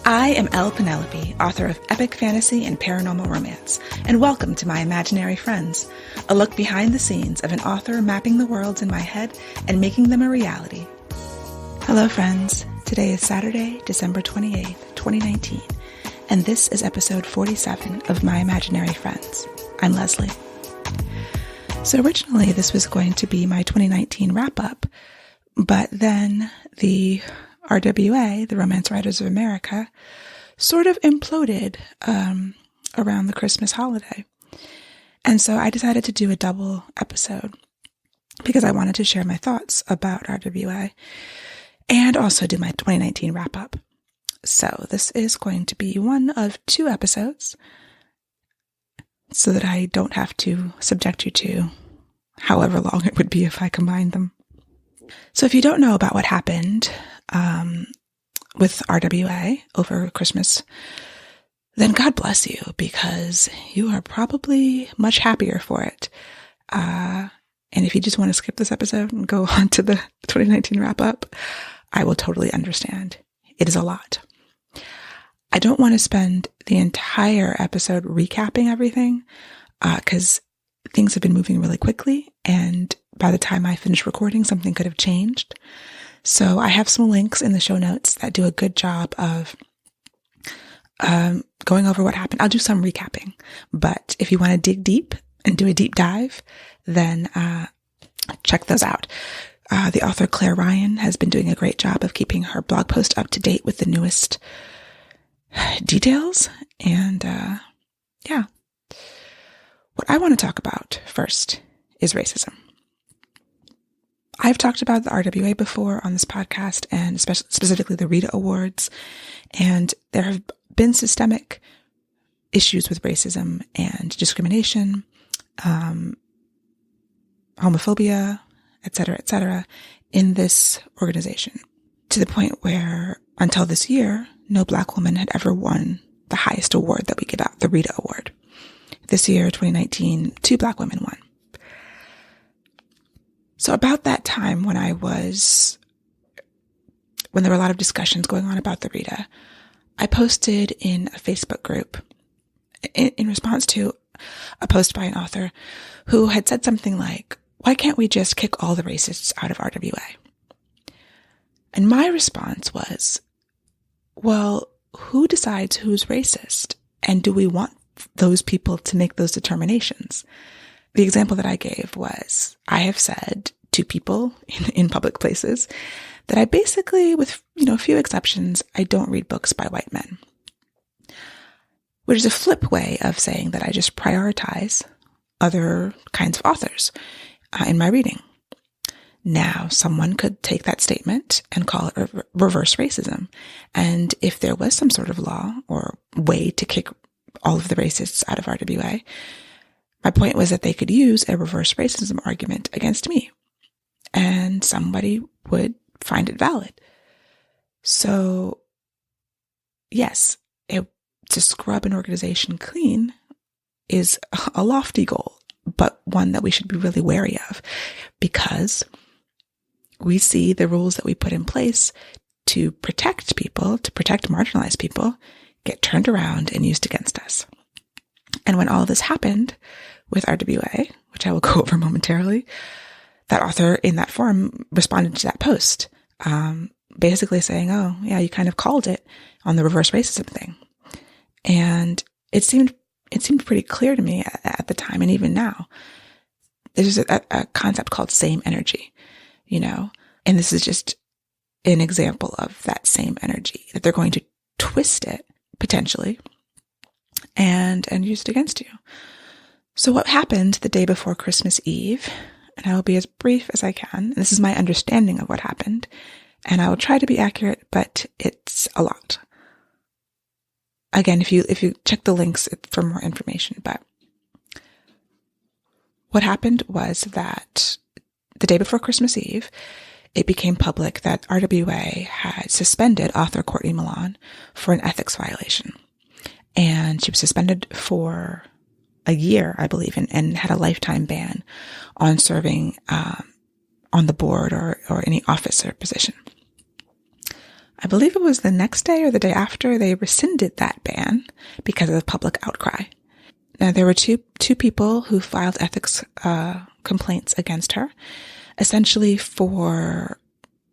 I am Penelope, author of epic fantasy and paranormal romance, and welcome to My Imaginary Friends, a look behind the scenes of an author mapping the worlds in my head and making them a reality. Hello friends, today is Saturday, December 28th, 2019, and this is episode 47 of My Imaginary Friends. I'm Leslie. So originally this was going to be my 2019 wrap-up, but then the RWA, the Romance Writers of America, sort of imploded around the Christmas holiday. And so I decided to do a double episode because I wanted to share my thoughts about RWA and also do my 2019 wrap-up. So this is going to be one of two episodes so that I don't have to subject you to however long it would be if I combined them. So if you don't know about what happened with RWA over Christmas, then God bless you, because you are probably much happier for it. And if you just want to skip this episode and go on to the 2019 wrap-up, I will totally understand. It is a lot. I don't want to spend the entire episode recapping everything, because things have been moving really quickly, and by the time I finish recording, something could have changed. So I have some links in the show notes that do a good job of going over what happened. I'll do some recapping, but if you want to dig deep and do a deep dive, then check those out. The author Claire Ryan has been doing a great job of keeping her blog post up to date with the newest details. And yeah, what I want to talk about first is racism. I've talked about the RWA before on this podcast, and specifically the Rita Awards, and there have been systemic issues with racism and discrimination, homophobia, etc., in this organization, to the point where, until this year, no Black woman had ever won the highest award that we give out, the Rita Award. This year, 2019, 2 Black women won. So about that time when there were a lot of discussions going on about the Rita, I posted in a Facebook group in response to a post by an author who had said something like, "Why can't we just kick all the racists out of RWA?" And my response was, well, who decides who's racist? And do we want those people to make those determinations? The example that I gave was, I have said to people in public places that I basically, with, a few exceptions, I don't read books by white men. Which is a flip way of saying that I just prioritize other kinds of authors in my reading. Now, someone could take that statement and call it reverse racism. And if there was some sort of law or way to kick all of the racists out of RWA, my point was that they could use a reverse racism argument against me, and somebody would find it valid. So, yes, to scrub an organization clean is a lofty goal, but one that we should be really wary of, because we see the rules that we put in place to protect people, to protect marginalized people, get turned around and used against us. And when all this happened with RWA, which I will go over momentarily, that author in that forum responded to that post, basically saying, "Oh, yeah, you kind of called it on the reverse racism thing." And it seemed pretty clear to me at the time, and even now, there's a concept called same energy, and this is just an example of that same energy, that they're going to twist it potentially and use it against you. So what happened the day before Christmas Eve, and I will be as brief as I can, and this is my understanding of what happened, and I will try to be accurate, but it's a lot. Again, if you check the links for more information, but what happened was that the day before Christmas Eve, it became public that RWA had suspended author Courtney Milan for an ethics violation. And she was suspended for a year, I believe, and had a lifetime ban on serving on the board or any office or position. I believe it was the next day or the day after, they rescinded that ban because of the public outcry. Now, there were two people who filed ethics complaints against her, essentially for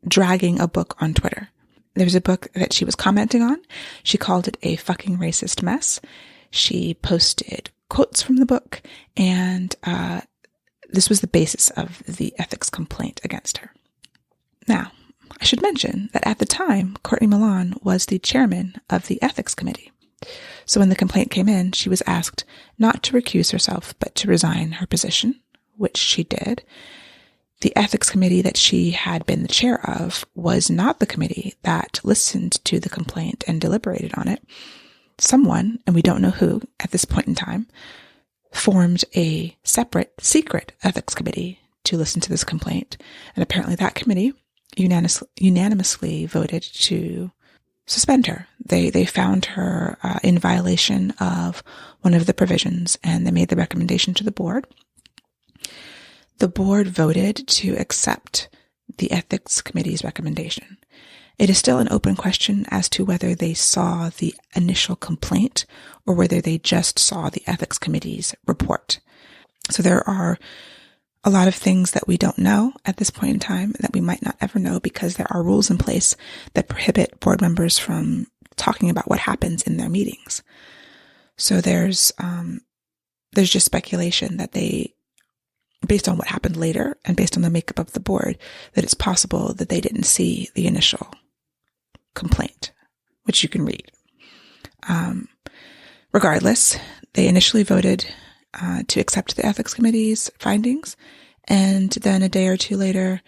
dragging a book on Twitter. There's a book that she was commenting on. She called it a fucking racist mess. She posted quotes from the book, and this was the basis of the ethics complaint against her. Now, I should mention that at the time, Courtney Milan was the chairman of the ethics committee. So when the complaint came in, she was asked not to recuse herself, but to resign her position, which she did. The ethics committee that she had been the chair of was not the committee that listened to the complaint and deliberated on it. Someone, and we don't know who at this point in time, formed a separate, secret ethics committee to listen to this complaint. And apparently that committee unanimously voted to suspend her. They found her in violation of one of the provisions, and they made the recommendation to the board. The board voted to accept the ethics committee's recommendation. It is still an open question as to whether they saw the initial complaint or whether they just saw the ethics committee's report. So there are a lot of things that we don't know at this point in time that we might not ever know because there are rules in place that prohibit board members from talking about what happens in their meetings. So there's just speculation that they, based on what happened later and based on the makeup of the board, that it's possible that they didn't see the initial complaint, which you can read. Regardless, they initially voted to accept the ethics committee's findings, and then a day or two later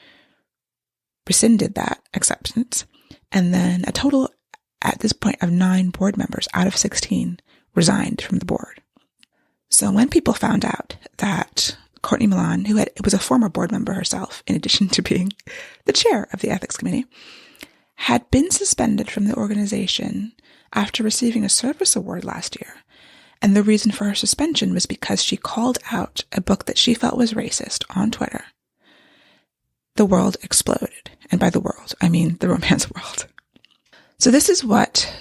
rescinded that acceptance. And then a total, at this point, of 9 board members out of 16 resigned from the board. So when people found out that Courtney Milan, who was a former board member herself, in addition to being the chair of the ethics committee, had been suspended from the organization after receiving a service award last year, and the reason for her suspension was because she called out a book that she felt was racist on Twitter, the world exploded. And by the world, I mean the romance world. So this is what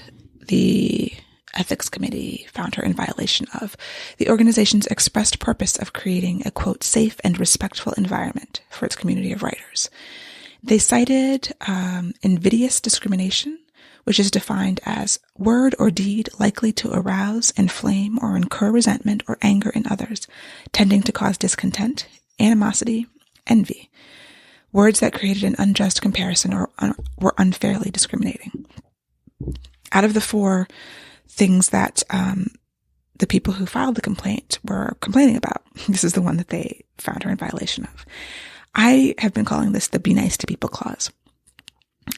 the ethics committee found her in violation of: the organization's expressed purpose of creating a, quote, safe and respectful environment for its community of writers. They cited invidious discrimination, which is defined as word or deed likely to arouse, inflame, or incur resentment or anger in others, tending to cause discontent, animosity, envy. Words that created an unjust comparison or were unfairly discriminating. Out of the 4 things that the people who filed the complaint were complaining about, this is the one that they found her in violation of. I have been calling this the be nice to people clause.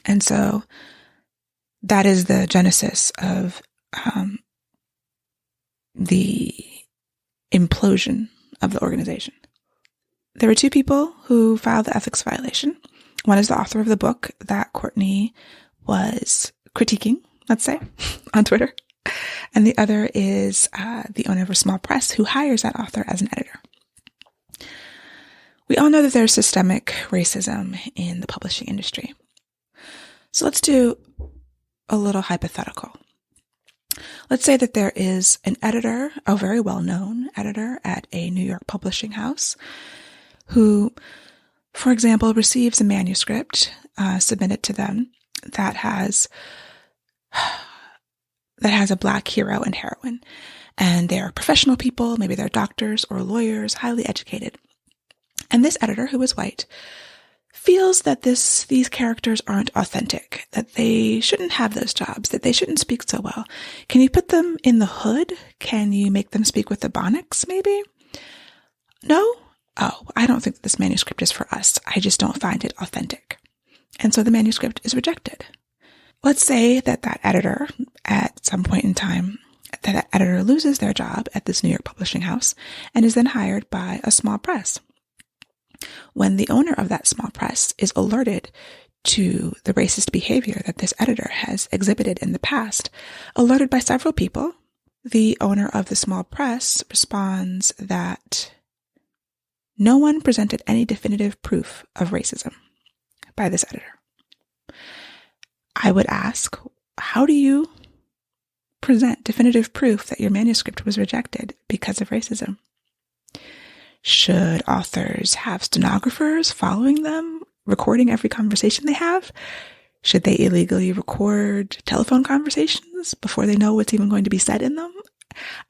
And so that is the genesis of the implosion of the organization. There were 2 people who filed the ethics violation. One is the author of the book that Courtney was critiquing, let's say, on Twitter. And the other is the owner of a small press who hires that author as an editor. We all know that there's systemic racism in the publishing industry. So let's do a little hypothetical. Let's say that there is an editor, a very well-known editor at a New York publishing house, who, for example, receives a manuscript submitted to them that has a Black hero and heroine. And they're professional people, maybe they're doctors or lawyers, highly educated. And this editor, who is white, feels that these characters aren't authentic, that they shouldn't have those jobs, that they shouldn't speak so well. Can you put them in the hood? Can you make them speak with the Bonics, maybe? No? Oh, I don't think this manuscript is for us. I just don't find it authentic. And so the manuscript is rejected. Let's say that editor, at some point in time, that editor loses their job at this New York publishing house and is then hired by a small press. When the owner of that small press is alerted to the racist behavior that this editor has exhibited in the past, alerted by several people, the owner of the small press responds that no one presented any definitive proof of racism by this editor. I would ask, how do you present definitive proof that your manuscript was rejected because of racism? Should authors have stenographers following them, recording every conversation they have? Should they illegally record telephone conversations before they know what's even going to be said in them?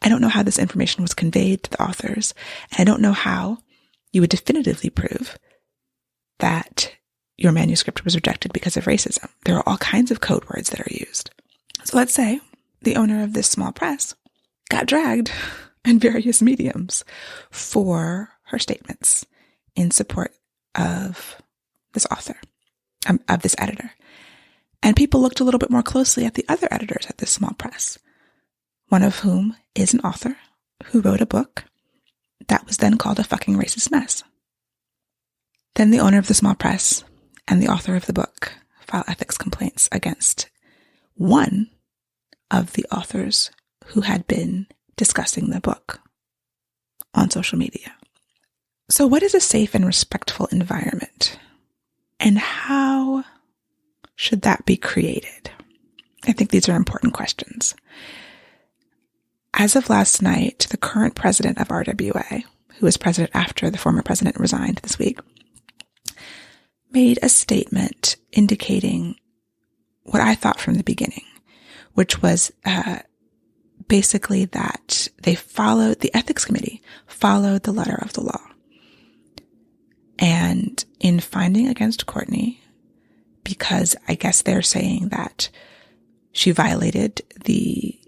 I don't know how this information was conveyed to the authors, and I don't know how you would definitively prove that your manuscript was rejected because of racism. There are all kinds of code words that are used. So let's say the owner of this small press got dragged in various mediums for her statements in support of this author, of this editor. And people looked a little bit more closely at the other editors at this small press, one of whom is an author who wrote a book that was then called a fucking racist mess. Then the owner of the small press and the author of the book file ethics complaints against one of the authors who had been discussing the book on social media. So what is a safe and respectful environment? And how should that be created? I think these are important questions. As of last night, the current president of RWA, who was president after the former president resigned this week, made a statement indicating what I thought from the beginning, which was basically that the ethics committee followed the letter of the law. And in finding against Courtney, because I guess they're saying that she violated the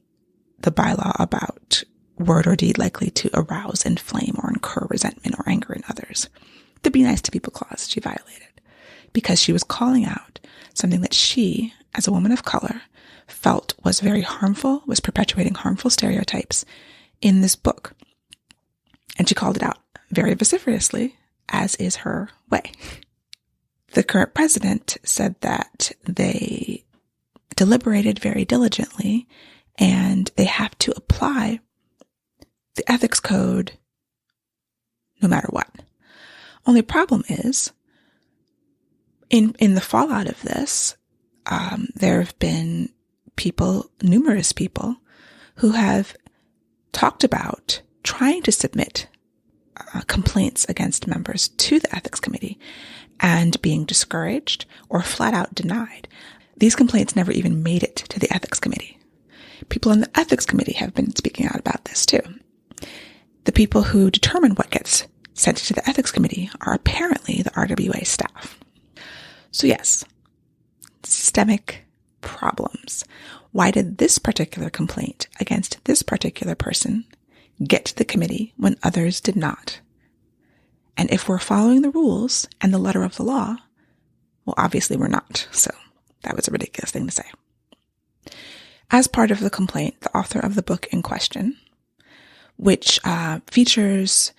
bylaw about word or deed likely to arouse, inflame, or incur resentment or anger in others. The be nice to people clause she violated because she was calling out something that she, as a woman of color, felt was very harmful, was perpetuating harmful stereotypes in this book. And she called it out very vociferously, as is her way. The current president said that they deliberated very diligently and they have to apply the ethics code no matter what. Only problem is, in the fallout of this, there have been numerous people who have talked about trying to submit complaints against members to the ethics committee and being discouraged or flat out denied. These complaints never even made it to the ethics committee. People in the ethics committee have been speaking out about this too. The people who determine what gets sent to the ethics committee are apparently the RWA staff. So yes, systemic problems. Why did this particular complaint against this particular person get to the committee when others did not? And if we're following the rules and the letter of the law, well, obviously we're not. So that was a ridiculous thing to say. As part of the complaint, the author of the book in question, which features,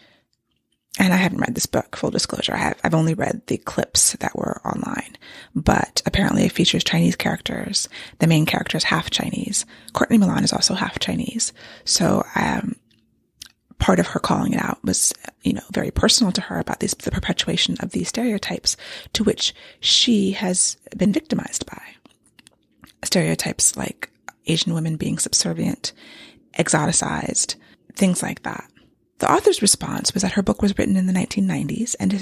and I haven't read this book, full disclosure, I've only read the clips that were online, but apparently it features Chinese characters. The main character is half Chinese. Courtney Milan is also half Chinese. So part of her calling it out was, very personal to her about the perpetuation of these stereotypes to which she has been victimized by. Stereotypes like Asian women being subservient, exoticized, things like that. The author's response was that her book was written in the 1990s and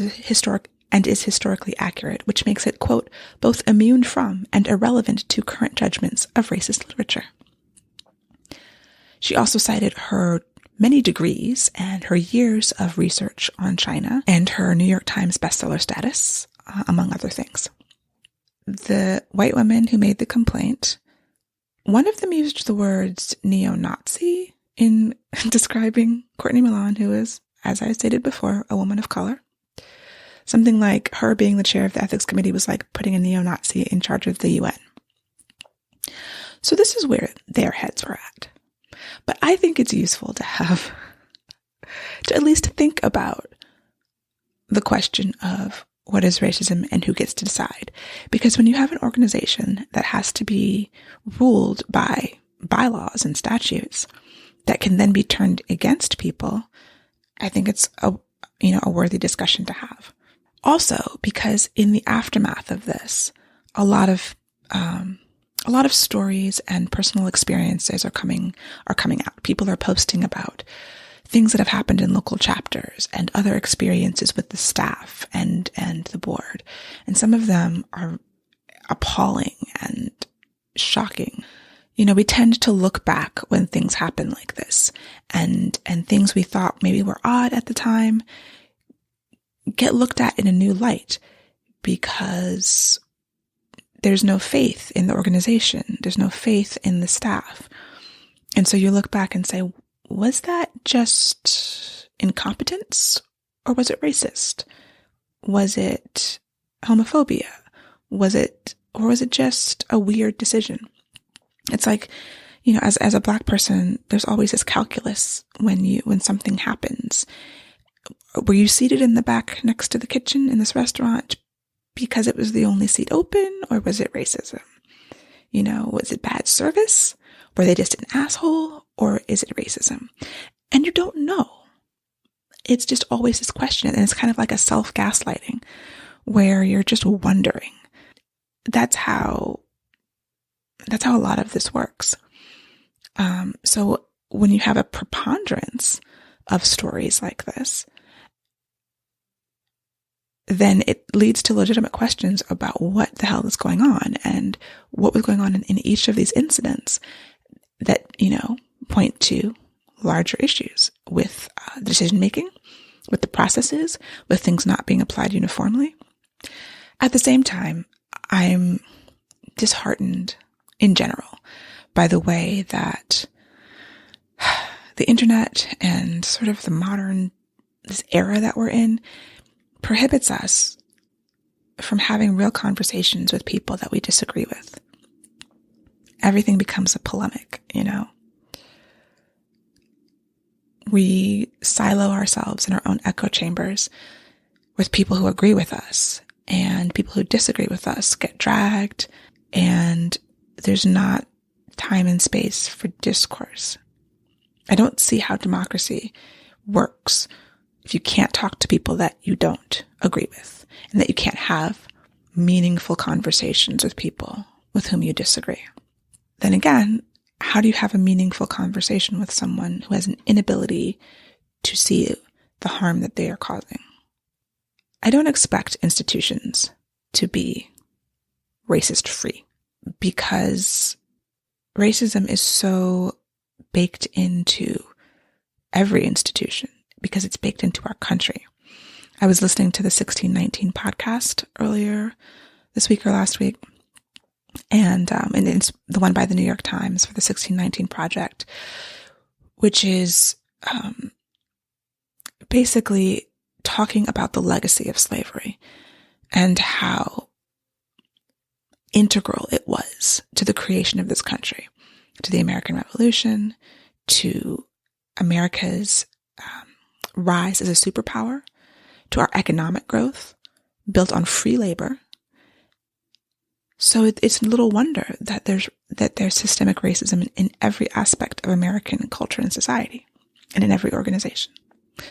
is historically accurate, which makes it, quote, both immune from and irrelevant to current judgments of racist literature. She also cited her many degrees and her years of research on China and her New York Times bestseller status, among other things. The white women who made the complaint, one of them used the words neo-Nazi in describing Courtney Milan, who is, as I stated before, a woman of color. Something like her being the chair of the ethics committee was like putting a neo-Nazi in charge of the UN. So this is where their heads were at. But I think it's useful to at least think about the question of what is racism and who gets to decide. Because when you have an organization that has to be ruled by bylaws and statutes that can then be turned against people, I think it's a worthy discussion to have. Also, because in the aftermath of this, a lot of a lot of stories and personal experiences are coming out. People are posting about things that have happened in local chapters and other experiences with the staff and the board. And some of them are appalling and shocking. We tend to look back when things happen like this, and things we thought maybe were odd at the time get looked at in a new light because there's no faith in the organization. There's no faith in the staff. And so you look back and say, was that just incompetence, or was it racist? Was it homophobia? Was it just a weird decision? It's like, as a Black person, there's always this calculus when something happens. Were you seated in the back next to the kitchen in this restaurant because it was the only seat open, or was it racism? Was it bad service? Were they just an asshole, or is it racism? And you don't know. It's just always this question, and it's kind of like a self-gaslighting where you're just wondering. That's how a lot of this works. So when you have a preponderance of stories like this, then it leads to legitimate questions about what the hell is going on and what was going on in each of these incidents that, point to larger issues with decision making, with the processes, with things not being applied uniformly. At the same time, I'm disheartened in general by the way that the internet and sort of this era that we're in prohibits us from having real conversations with people that we disagree with. Everything becomes a polemic, We silo ourselves in our own echo chambers with people who agree with us, and people who disagree with us get dragged, and there's not time and space for discourse. I don't see how democracy works if you can't talk to people that you don't agree with, and that you can't have meaningful conversations with people with whom you disagree. Then again, how do you have a meaningful conversation with someone who has an inability to see the harm that they are causing? I don't expect institutions to be racist free, because racism is so baked into every institution, because it's baked into our country. I was listening to the 1619 podcast earlier this week or last week, and it's the one by the New York Times for the 1619 Project, which is basically talking about the legacy of slavery and how integral it was to the creation of this country, to the American Revolution, to America's rise as a superpower, to our economic growth built on free labor. So it's little wonder that there's systemic racism in every aspect of American culture and society, and in every organization.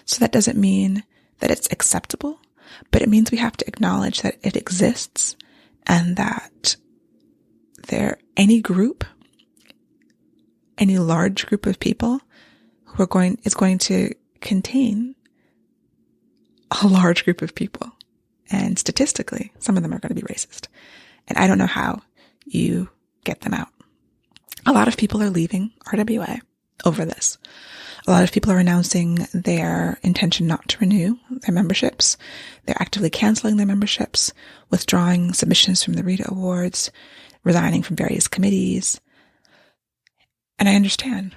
So that doesn't mean that it's acceptable, but it means we have to acknowledge that it exists, and that any large group of people is going to contain a large group of people. And statistically, some of them are going to be racist. And I don't know how you get them out. A lot of people are leaving RWA over this. A lot of people are announcing their intention not to renew their memberships. They're actively canceling their memberships, withdrawing submissions from the Rita Awards, resigning from various committees. And I understand.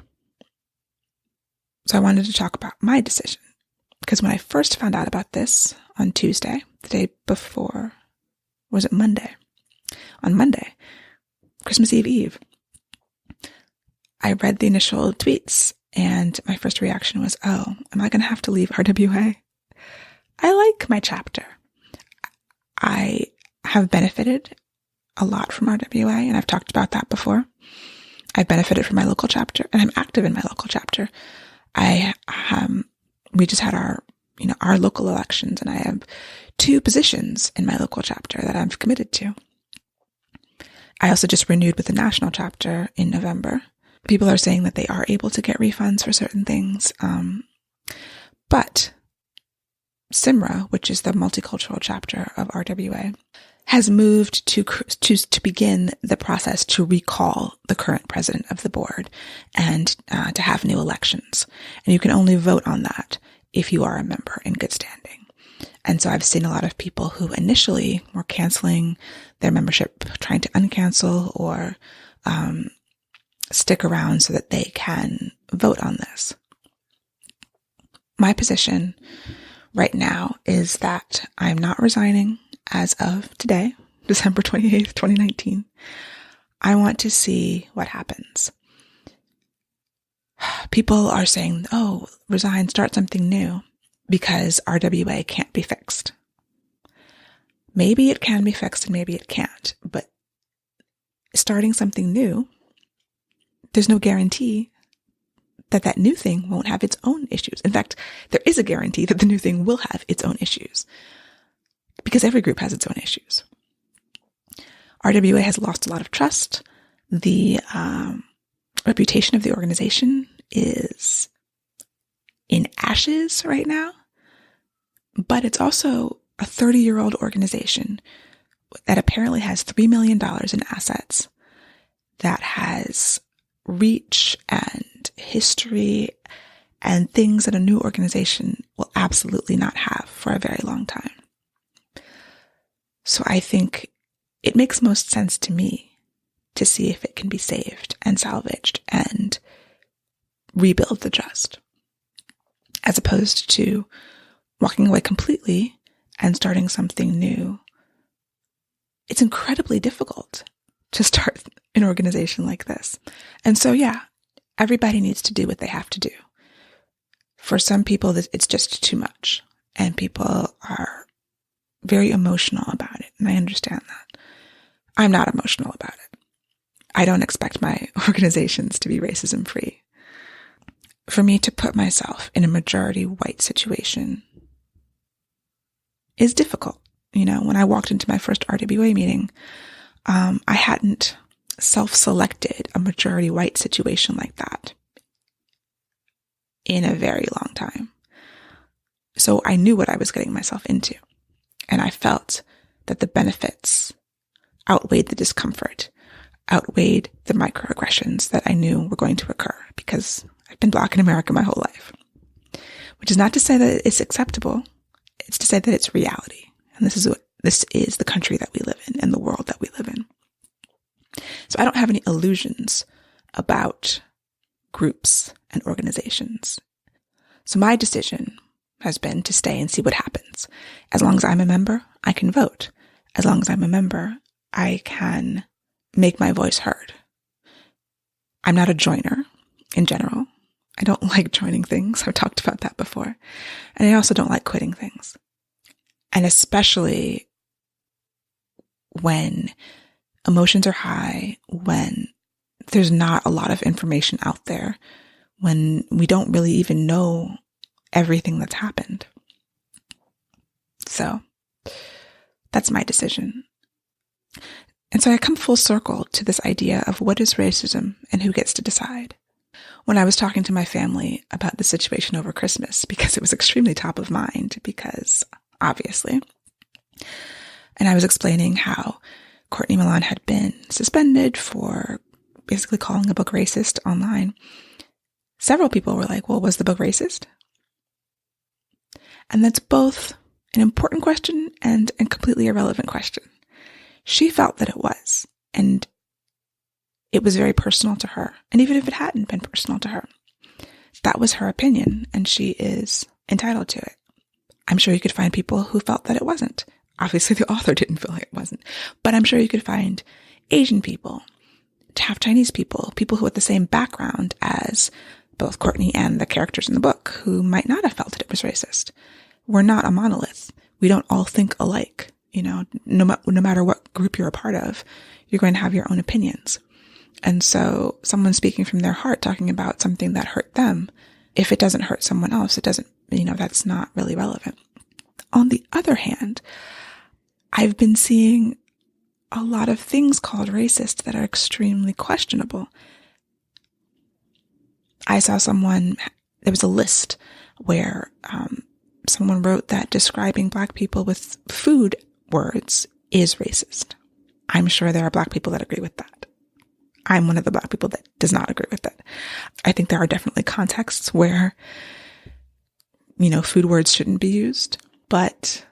So I wanted to talk about my decision. Because when I first found out about this on Tuesday, the day before, was it Monday? On Monday, Christmas Eve, I read the initial tweets, and my first reaction was, oh, am I going to have to leave RWA? I like my chapter. I have benefited a lot from RWA, and I've talked about that before. I've benefited from my local chapter, and I'm active in my local chapter. We just had our local elections, and I have 2 positions in my local chapter that I'm committed to. I also just renewed with the national chapter in November. People are saying that they are able to get refunds for certain things. But SIMRA, which is the multicultural chapter of RWA, has moved to begin the process to recall the current president of the board and to have new elections. And you can only vote on that if you are a member in good standing. And so I've seen a lot of people who initially were canceling their membership, trying to uncancel or stick around so that they can vote on this. My position right now is that I'm not resigning as of today, December 28th, 2019. I want to see what happens. People are saying, oh, resign, start something new, because RWA can't be fixed. Maybe it can be fixed and maybe it can't, but starting something new, there's no guarantee that that new thing won't have its own issues. In fact, there is a guarantee that the new thing will have its own issues, because every group has its own issues. RWA has lost a lot of trust. The reputation of the organization is in ashes right now, but it's also a 30-year-old organization that apparently has $3 million in assets, that has reach and history and things that a new organization will absolutely not have for a very long time. So I think it makes most sense to me to see if it can be saved and salvaged and rebuild the trust, as opposed to walking away completely and starting something new. It's incredibly difficult to start an organization like this. And so, yeah, everybody needs to do what they have to do. For some people, it's just too much, and people are very emotional about it, and I understand that. I'm not emotional about it. I don't expect my organizations to be racism free. For me to put myself in a majority white situation is difficult. You know, when I walked into my first RWA meeting, I hadn't self-selected a majority white situation like that in a very long time. So I knew what I was getting myself into. And I felt that the benefits outweighed the discomfort, outweighed the microaggressions that I knew were going to occur, because I've been Black in America my whole life. Which is not to say that it's acceptable. It's to say that it's reality. And this is the country that we live in and the world that we live in. So I don't have any illusions about groups and organizations. So my decision has been to stay and see what happens. As long as I'm a member, I can vote. As long as I'm a member, I can make my voice heard. I'm not a joiner in general. I don't like joining things. I've talked about that before. And I also don't like quitting things. And especially when emotions are high, when there's not a lot of information out there, when we don't really even know everything that's happened. So that's my decision. And so I come full circle to this idea of what is racism and who gets to decide. When I was talking to my family about the situation over Christmas, because it was extremely top of mind, because obviously, and I was explaining how Courtney Milan had been suspended for basically calling a book racist online. Several people were like, well, was the book racist? And that's both an important question and a completely irrelevant question. She felt that it was, and it was very personal to her. And even if it hadn't been personal to her, that was her opinion, and she is entitled to it. I'm sure you could find people who felt that it wasn't. Obviously, the author didn't feel like it wasn't. But I'm sure you could find Asian people, half Chinese people, people who had the same background as both Courtney and the characters in the book, who might not have felt that it was racist. We're not a monolith. We don't all think alike. You know, no matter what group you're a part of, you're going to have your own opinions. And so someone speaking from their heart, talking about something that hurt them, if it doesn't hurt someone else, it doesn't, that's not really relevant. On the other hand, I've been seeing a lot of things called racist that are extremely questionable. I saw there was a list where someone wrote that describing Black people with food words is racist. I'm sure there are Black people that agree with that. I'm one of the Black people that does not agree with that. I think there are definitely contexts where, food words shouldn't be used, but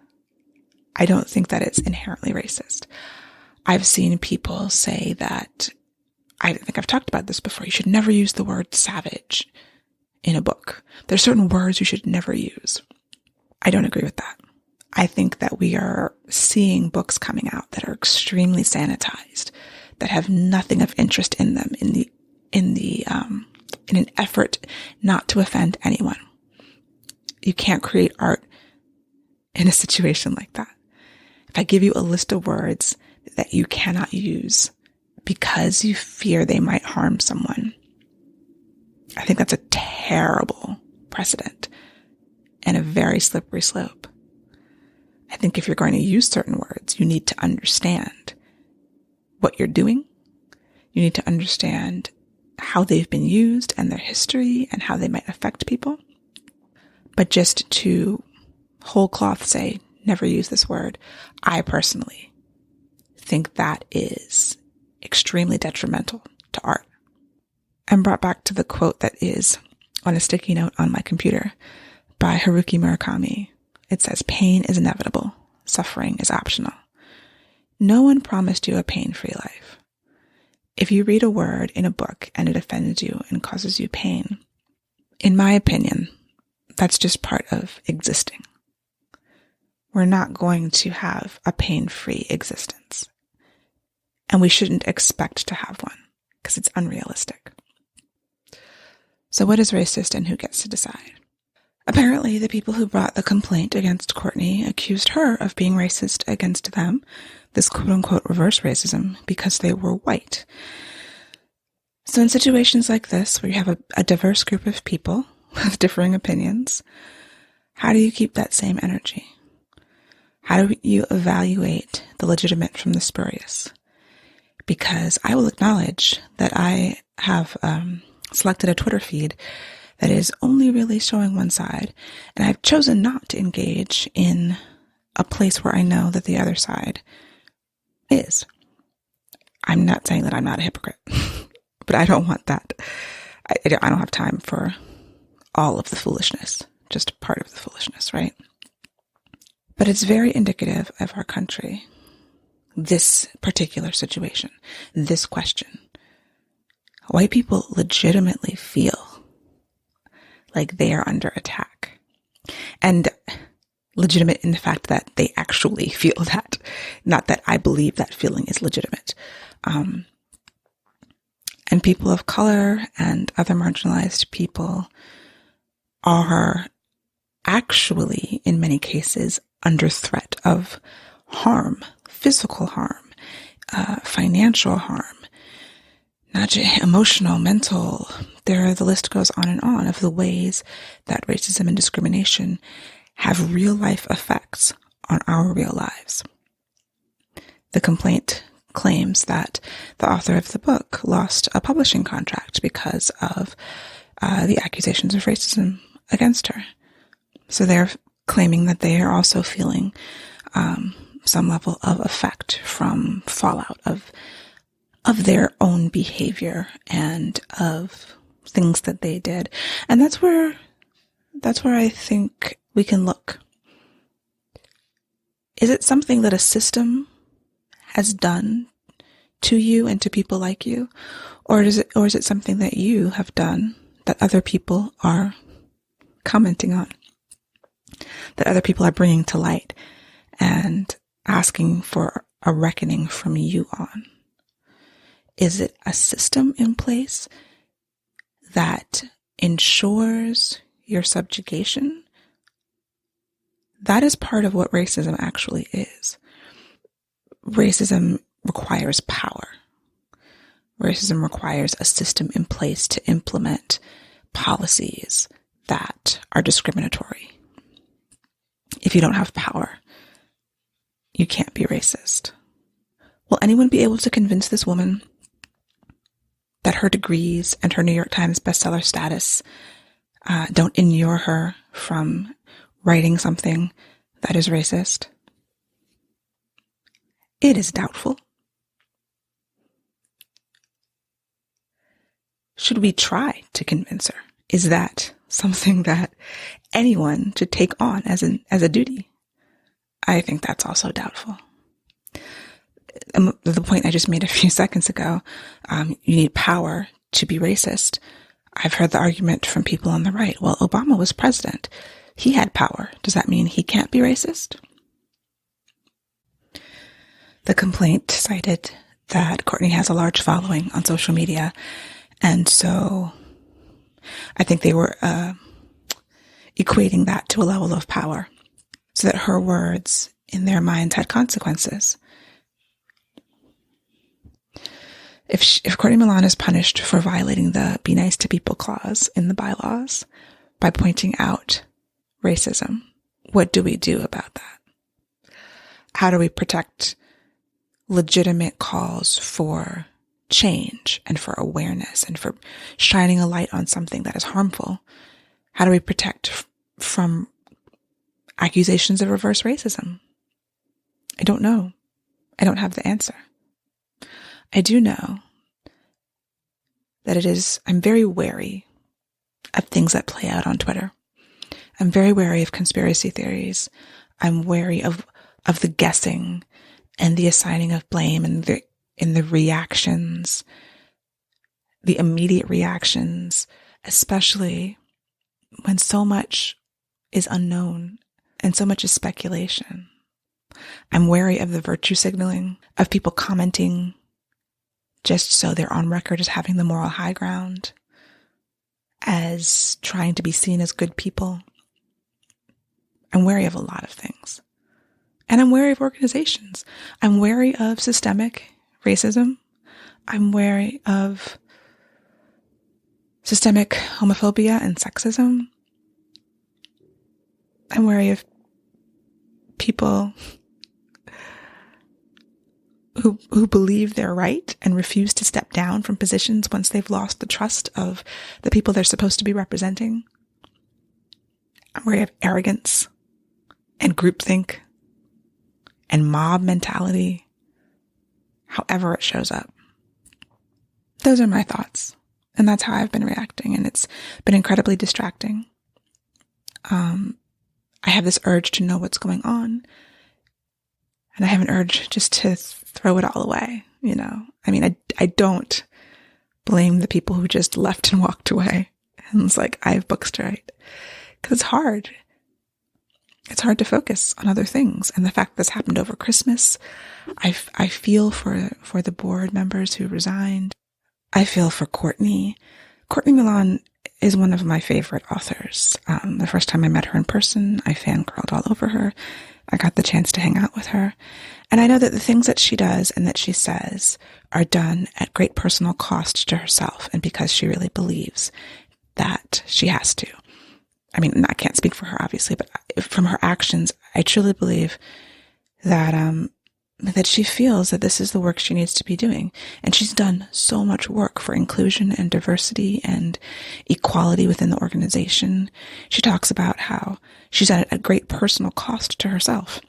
I don't think that it's inherently racist. I've seen people say that, I think I've talked about this before, you should never use the word savage in a book. There's certain words you should never use. I don't agree with that. I think that we are seeing books coming out that are extremely sanitized, that have nothing of interest in them in an effort not to offend anyone. You can't create art in a situation like that. If I give you a list of words that you cannot use because you fear they might harm someone, I think that's a terrible precedent and a very slippery slope. I think if you're going to use certain words, you need to understand what you're doing. You need to understand how they've been used and their history and how they might affect people. But just to whole cloth say, never use this word, I personally think that is extremely detrimental to art. I'm brought back to the quote that is on a sticky note on my computer by Haruki Murakami. It says, "Pain is inevitable. Suffering is optional. No one promised you a pain-free life. If you read a word in a book and it offends you and causes you pain, in my opinion, that's just part of existing. We're not going to have a pain-free existence. And we shouldn't expect to have one because it's unrealistic." So what is racist and who gets to decide? Apparently, the people who brought the complaint against Courtney accused her of being racist against them, this quote-unquote reverse racism, because they were white. So in situations like this, where you have a diverse group of people with differing opinions, how do you keep that same energy? How do you evaluate the legitimate from the spurious? Because I will acknowledge that I have selected a Twitter feed that is only really showing one side, and I've chosen not to engage in a place where I know that the other side is. I'm not saying that I'm not a hypocrite, but I don't want that. I don't have time for all of the foolishness, just part of the foolishness, right? But it's very indicative of our country, this particular situation, this question. White people legitimately feel like they are under attack. And legitimate in the fact that they actually feel that, not that I believe that feeling is legitimate. And people of color and other marginalized people are actually, in many cases, under threat of harm, physical harm, financial harm, not just emotional, mental. The list goes on of the ways that racism and discrimination have real life effects on our real lives. The complaint claims that the author of the book lost a publishing contract because of the accusations of racism against her. So they're claiming that they are also feeling some level of effect from fallout of their own behavior and of things that they did. And that's where I think we can look. Is it something that a system has done to you and to people like you? Or is it something that you have done that other people are commenting on, that other people are bringing to light and asking for a reckoning from you on? Is it a system in place that ensures your subjugation? That is part of what racism actually is. Racism requires power. Racism requires a system in place to implement policies that are discriminatory. If you don't have power, you can't be racist. Will anyone be able to convince this woman that her degrees and her New York Times bestseller status don't inure her from writing something that is racist? It is doubtful. Should we try to convince her? Is that something that anyone should take on as a duty? I think that's also doubtful. The point I just made a few seconds ago, you need power to be racist. I've heard the argument from people on the right. Well, Obama was president. He had power. Does that mean he can't be racist? The complaint cited that Courtney has a large following on social media, and so I think they were equating that to a level of power, so that her words in their minds had consequences. If Courtney Milan is punished for violating the Be Nice to People clause in the bylaws by pointing out racism, what do we do about that? How do we protect legitimate calls for change and for awareness and for shining a light on something that is harmful? How do we protect from accusations of reverse racism? I don't know. I don't have the answer. I do know that I'm very wary of things that play out on Twitter. I'm very wary of conspiracy theories. I'm wary of the guessing and the assigning of blame and the reactions, the immediate reactions, especially when so much is unknown and so much is speculation. I'm wary of the virtue signaling, of people commenting just so they're on record as having the moral high ground, as trying to be seen as good people. I'm wary of a lot of things. And I'm wary of organizations. I'm wary of systemic racism. I'm wary of systemic homophobia and sexism. I'm wary of people who believe they're right and refuse to step down from positions once they've lost the trust of the people they're supposed to be representing. I'm wary of arrogance and groupthink and mob mentality, however it shows up. Those are my thoughts, and that's how I've been reacting, and it's been incredibly distracting. I have this urge to know what's going on, and I have an urge just to throw it all away, you know? I mean, I don't blame the people who just left and walked away, and it's like, I have books to write, because it's hard. It's hard to focus on other things. And the fact this happened over Christmas, I feel for the board members who resigned. I feel for Courtney. Courtney Milan is one of my favorite authors. The first time I met her in person, I fangirled all over her. I got the chance to hang out with her. And I know that the things that she does and that she says are done at great personal cost to herself, and because she really believes that she has to. I mean, I can't speak for her, obviously, but from her actions, I truly believe that that she feels that this is the work she needs to be doing. And she's done so much work for inclusion and diversity and equality within the organization. She talks about how she's done it at great personal cost to herself,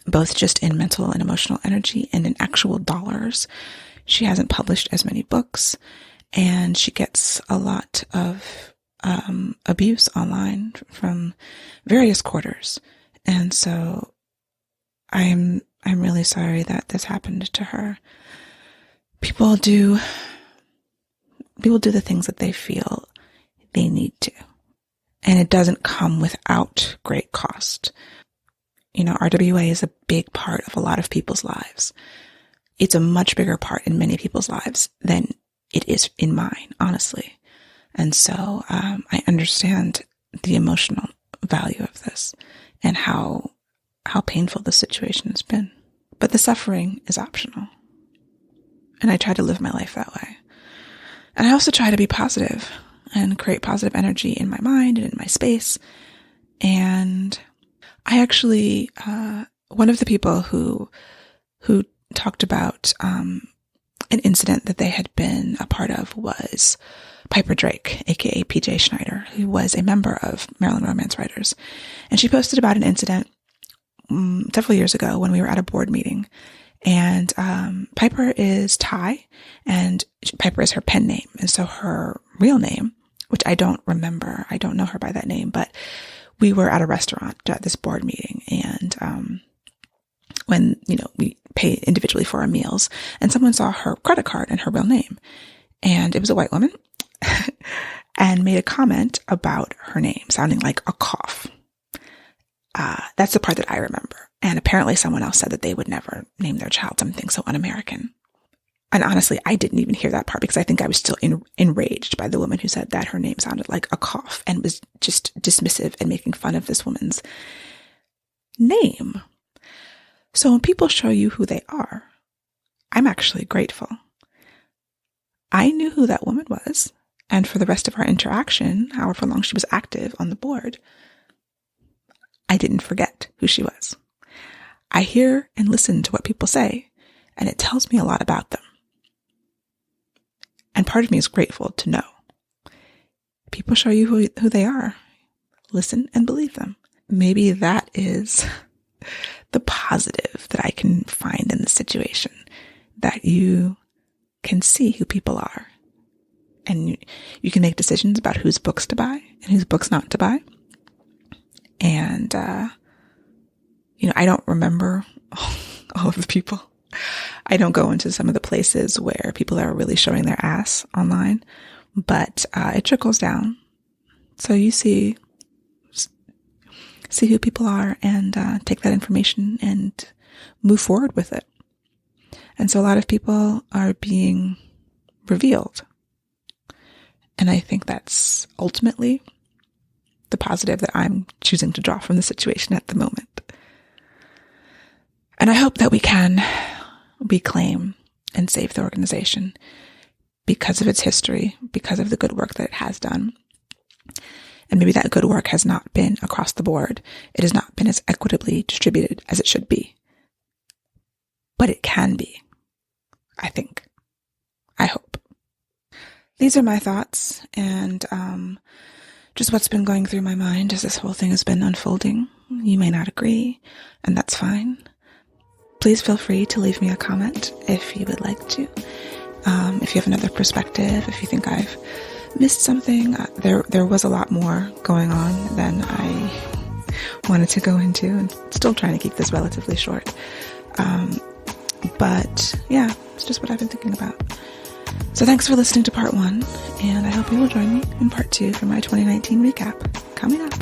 both just in mental and emotional energy and in actual dollars. She hasn't published as many books, and she gets a lot of abuse online from various quarters. And so I'm really sorry that this happened to her. People do the things that they feel they need to. And it doesn't come without great cost. You know, RWA is a big part of a lot of people's lives. It's a much bigger part in many people's lives than it is in mine, honestly. And so I understand the emotional value of this and how painful the situation has been. But the suffering is optional. And I try to live my life that way. And I also try to be positive and create positive energy in my mind and in my space. And I actually, one of the people who talked about an incident that they had been a part of was Piper Drake, aka PJ Schneider, who was a member of Maryland Romance Writers. And she posted about an incident several years ago when we were at a board meeting. And Piper is Thai, and Piper is her pen name. And so her real name, which I don't remember, I don't know her by that name, but we were at a restaurant at this board meeting, and when, we pay individually for our meals, and someone saw her credit card and her real name, and it was a white woman, and made a comment about her name sounding like a cough. That's the part that I remember. And apparently someone else said that they would never name their child something so un-American. And honestly, I didn't even hear that part because I think I was still enraged by the woman who said that her name sounded like a cough and was just dismissive and making fun of this woman's name. So when people show you who they are, I'm actually grateful. I knew who that woman was, and for the rest of our interaction, however long she was active on the board, I didn't forget who she was. I hear and listen to what people say, and it tells me a lot about them. And part of me is grateful to know. People show you who they are. Listen and believe them. Maybe that is the positive that I can find in the situation, that you can see who people are. And you can make decisions about whose books to buy and whose books not to buy. And, I don't remember all of the people. I don't go into some of the places where people are really showing their ass online, but it trickles down. So you see who people are and take that information and move forward with it. And so a lot of people are being revealed. And I think that's ultimately the positive that I'm choosing to draw from the situation at the moment. And I hope that we can reclaim and save the organization because of its history, because of the good work that it has done. And maybe that good work has not been across the board. It has not been as equitably distributed as it should be. But it can be, I think. I hope. These are my thoughts and just what's been going through my mind as this whole thing has been unfolding. You may not agree, and that's fine. Please feel free to leave me a comment if you would like to. If you have another perspective, if you think I've missed something, there was a lot more going on than I wanted to go into, and still trying to keep this relatively short. But yeah, it's just what I've been thinking about. So thanks for listening to part 1, and I hope you will join me in part 2 for my 2019 recap coming up.